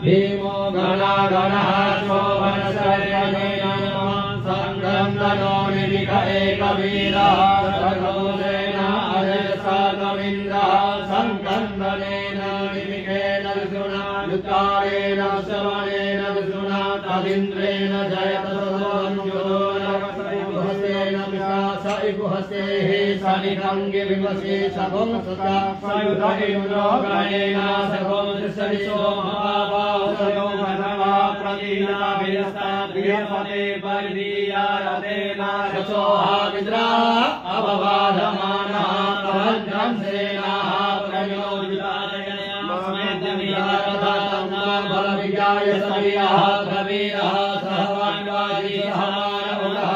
भीमो गणागणः शोभनसर्वजनेन सङ्गन्दनो निमिष एकवीरः सर्वभूतेन अजयसागमिन्द्रः सङ्कन्दनेन निमिषेण विष्णुना युक्तारेण श्रवणेन विष्णुना तदिन्द्रेण जयत इकुहसेः सनिधङ्गे विमसे सभं सदा सयुध इन्द्रो गणेन सभं सरिसो महाबाहुसयो भद्रवा प्रतीना भिरस्ता प्रियपते परिदीयारतेन रसोहा विद्रा अभवाधमानः प्रभञ्जं सेनाः प्रयोजुतादयस्मेद्यमिहारथातङ्गा बलविज्ञाय सवीरः कवीरः सहवान्वाजी सहमानमुदः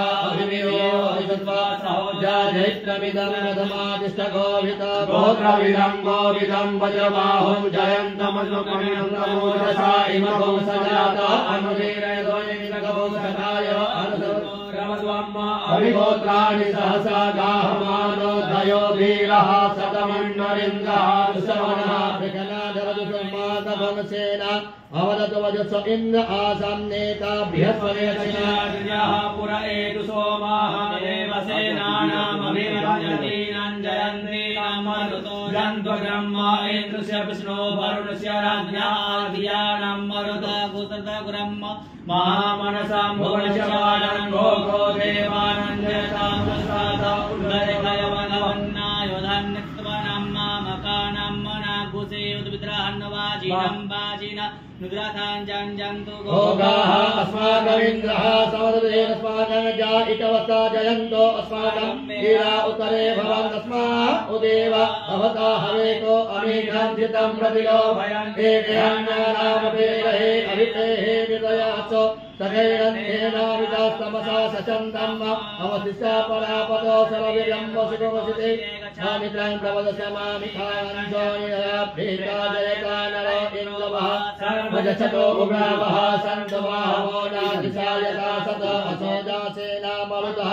जैत्रमिदं रथमादिष्टगोभित गोत्रविदं गोविदं वज्रबाहुं जयन्तमनुकमिनं नमोदसा इमगो सजाता अनुवीरयदोनिमितगो सखाय अनुसरमद्वम्मा अभिगोत्राणि सहसा गाहमानो दयो वीरः शतमन्नरिन्द्रः दुःसवनः विकलाधरदुसम्मातभवसेना अवदत वजस इन्द्र आसन्नेता बृहस्पतिर्याः पुर एतु सोमाः देवसेनानामभिरञ्जतीनां जयन्तीनामरुतो जन्त्वब्रह्म इन्द्रस्य विष्णो वरुणस्य राज्ञाधियानां मरुतो कुततब्रह्म महामनसां भुवनशवानं घोघो देवानन्दयतां प्रसादा उल्लरिकयवनवन्नायोधन्नित्वनं मामकानां मनाकुसे उद्विद्राहन्नवाजिनं वाजिना नुद्राथाञ्जन्तु गोगाः अस्माकमिन्द्रः समदवेन अस्माकं जायितवता जयन्तो अस्माकं वीरा उत्तरे भवन्तस्मा उदेव भवता हवेतो अमीघान्धितं प्रतिलो भयन् एकयन्नामपेरहे अभितेः विदयाचो तथैरन्धेनाविदास्तमसा सचन्दम् अवशिष्टा परापदो सर्वविलम्ब सुखवसिते स्वामित्रां प्रवदस्यमामि खानञ्जोनिनः प्रीता जयता नरो इन्द्रवः सर्वजचतो उग्रावः सन्तवाहवो नादिशायता सत असोजासेना मरुतः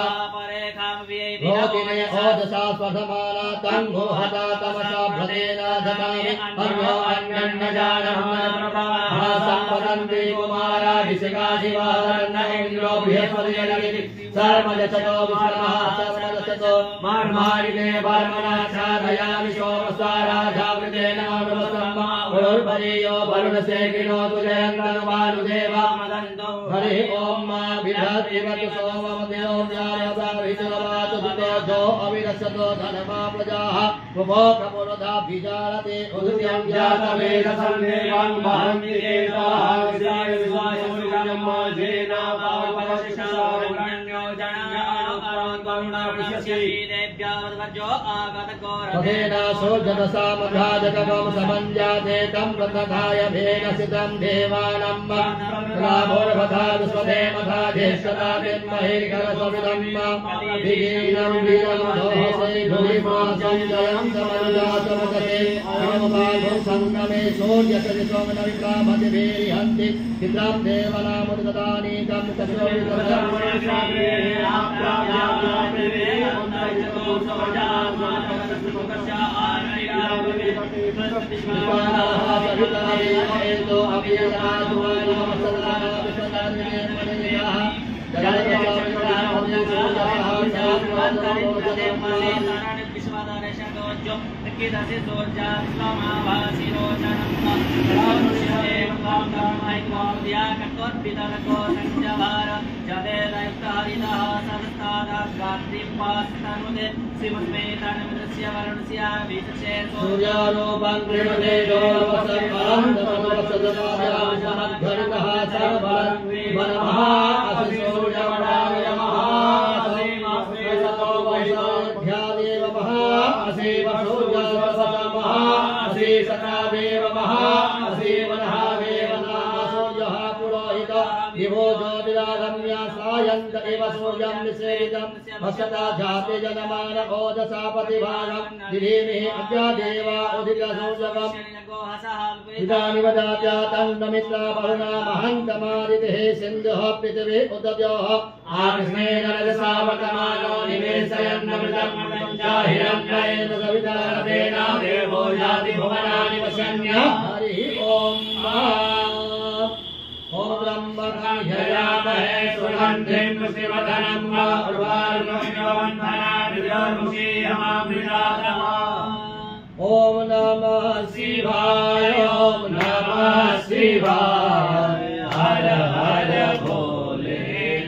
भोगिने ओजसा स्वधमाना तङ्गो हता तमसा भ्रतेन ददामि अन्यो अन्यन्नजानः सम्पदन्ति कुमाराभिषेका शिवारन्न इन्द्रो बृहस्पतिर्यजति सर्वजचतो विश्रमः सर्वजचतो मार्मारिणे वर्मणा साधयामि सोमस्वाराजावृतेन नमस्तम्मा उरुर्परीयो वरुणसे किणोतु जयन्तनुभानुदेवा मदन्तो हरिः ॐ मा विधत्तिवतु सोममतिनो न्यायवारिचलवातु दुतेजो अविरक्षतो धनमा प्रजाः उपभोगपुरोधाभिजालते उदुत्यं जातवेदसन्देवं वहन्ति केशाः विश्वाय विश्वायोनिकं जेना पावपवशिषारुण्यो तथेना सोजनसामघाजकं समञ्जाते तं प्रतथाय भेनसितं देवानं राभोर्भधानुस्वधेमथा ज्येष्ठता तेन्महेरिकरस्वविदं विगीनं वीरं दोहसे भुविमासं जयं समनुजातमगते अयमपाघं सङ्गमे सूर्यसरिसोमनविप्रामतिभिर्हन्ति चित्रां देवनामुदगतानीकं सूर्यालोपं गृह्णते दोलवसर्वं तमवसदनायामसमद्भरितः सर्वं वनमः असिसूर्यवणाय महासेमास्वेदतो वैशाध्यादेव महासेव सूर्यसवतमः असेसतादेव महासेवनः देवनासूर्यः पुरोहित दिवो ज्योतिरागम्या सायन्त एव सूर्यं निषेवितं भक्षता जाते जनमान ओजसा प्रतिभागं दिधीमिः अद्यादेवा उदितसूर्यकम् इदानीं वदात्या तन्नमित्रा वरुणा महन्तमादितिः सिन्धुः पृथिवी उदयोः आकृष्णेन रजसा वर्तमानो निवेशयन्नमृतं जाहिरन्नयेन सविता रथेन याति भुवनानि वशन्य हरि ओम ओम ब्रह्मकाह्ययामहे सुगन्धिं शिवधनं ओम नमः शिवाय ओम नमः शिवाय हर हर भोले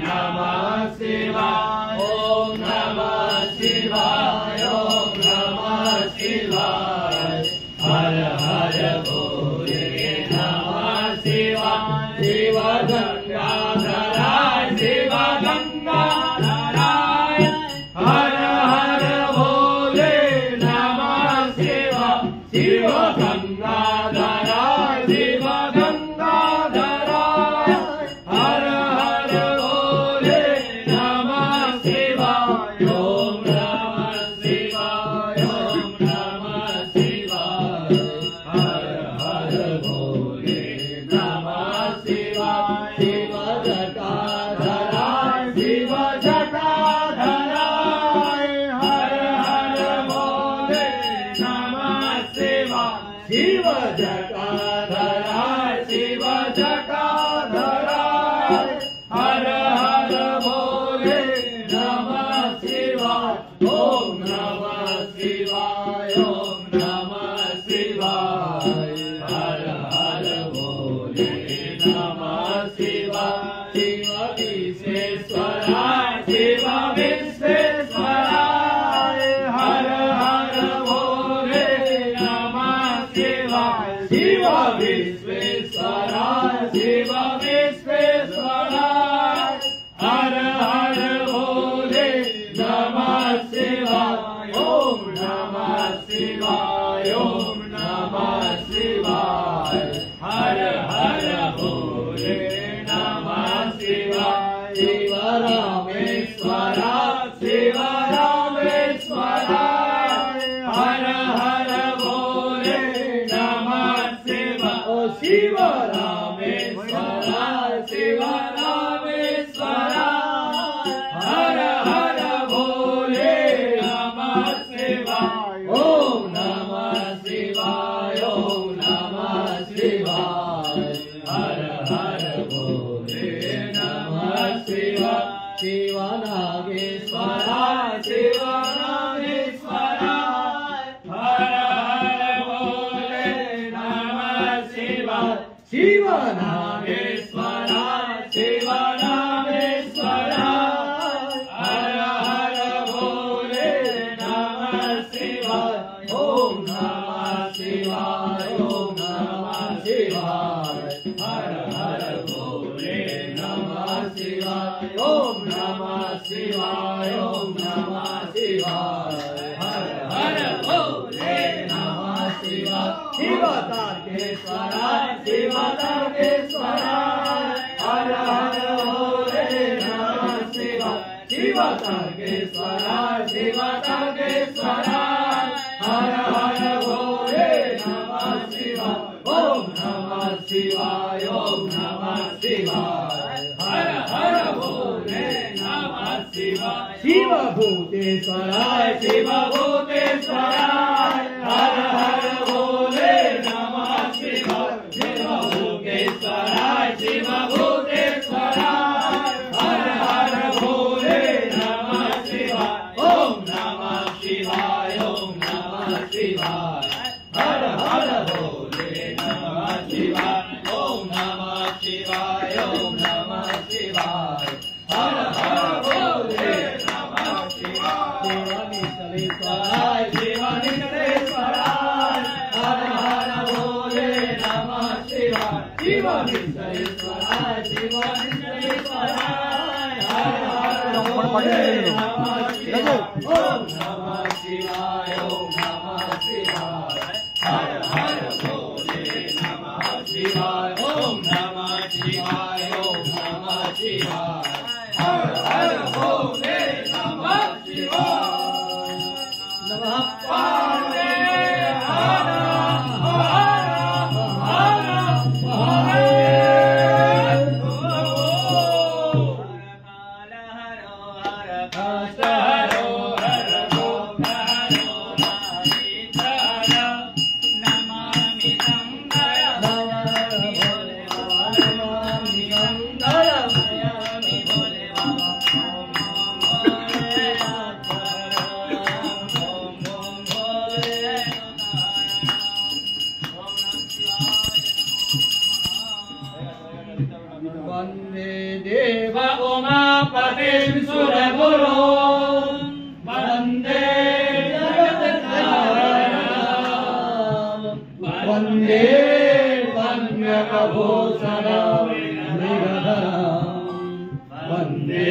नमः शिवाय ओम नमः शिवाय ओम नमः शिवाय हर हर भोले नमः शिवाय शिव गंगाधराय शिव गंगाधराय हर हर भोले नमः शिवाय शिव गंगाधराय शिव गंगाधराय हर हर भोले नमः शिवाय ओम नमः शिवाय ओम नमः शिवाय हर हर भोले नमः शिवाय शिव जटाधराय शिव जटाधराय हर हर भोले नमः शिवाय शिव जटाधराय शिव जटाधराय हर हर भोले नमः शिवाय ओम नमः शिवाय ओम नमः शिवाय हर हर भोले नमः शिवाय शिव विश्वेश्वराय शिव विश्वेश्वराय हर हर भोले नमः शिवाय शिव विश्वेश्वराय शिव विश्वेश्वराय हर हर भोले नमः शिवाय ओम नमः शिवाय ओम नमः शिवाय हर हर भोले नमः शिवाय शिव रामेश्वराय शिव रामेश्वराय हर हर भोले नमः शिवाय ओ शिव रामेश्वराय शिव रामेश्वराय हर हर भोले नमः शिवाय ओम नमः शिवाय ओम नमः शिवाय हर हर भोले नमः शिवाय शिव नागेश्वराय शिव नागेश्वराय हर हर भोले नमः शिवाय शिव नागेश्वराय शिव नागेश्वराय हर हर भोले नमः शिवाय ओम नमः शिवाय ओम नमः शिवाय हर हर भोले नमः शिवाय ओम नमः शिवाय ओम नमः शिवाय हर हर भोले नमः शिवाय शिव तारकेश्वराय शिव तारकेश्वराय हर हर भोले नमः शिवाय शिव तारकेश्वराय शिव तारकेश्वराय हर हर भोले नमः शिवाय ओम नमः शिवाय ओम नमः शिवाय हर हर भोले नमः शिवाय शिव भूतेश्वराय शिव भूतेश्वराय हर हर भोले नमः शिवाय शिव भूतेश्वराय शिव भूतेश्वराय हर हर भोले नमः शिवाय ओम नमः शिवाय ओम नमः शिवाय हर हर भोले नमः शिवाय ओम नमः शिवाय ओम नमः शिवाय हर हर भोले नमः शिवाय शिवानीश्वराय शिवानीश्वराय हर हर भोले नमः शिवाय शिवानीश्वराय शिवानीश्वराय हर हर भोले नमः शिवाय ओम नमः शिवाय ओम नमः शिवाय हर हर भोले नमः शिवाय ओम नमः शिवाय ओम नमः शिवाय हर हर भोले नमः शिवाय नमः पार्वती हर हर हर महादेव हर हर हर वंदे कन्यकभूषणं मृगधरं वंदे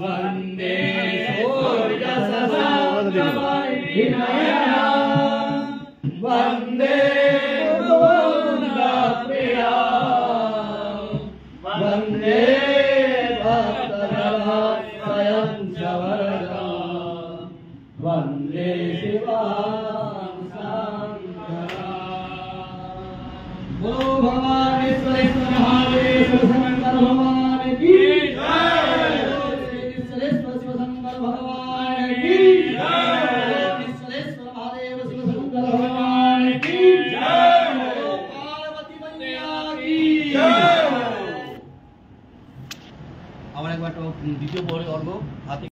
वंदे सूर्यसहस्रमण्डितनयनं वंदे मुकुन्दप्रियं वंदे भक्तजनाश्रयं च वरदं वंदे शिवं शङ्करं। बोलो भगवान विश्वेश्वर महादेव शंकर भगवान की जय। विश्वेश्वर शिव शंकर भगवान की जय। विश्वेश्वर महादेव शिव शंकर भगवान की जय। पार्वती मैया की जय। আমার একবার দ্বিতীয় পরে অর্ঘ হাতে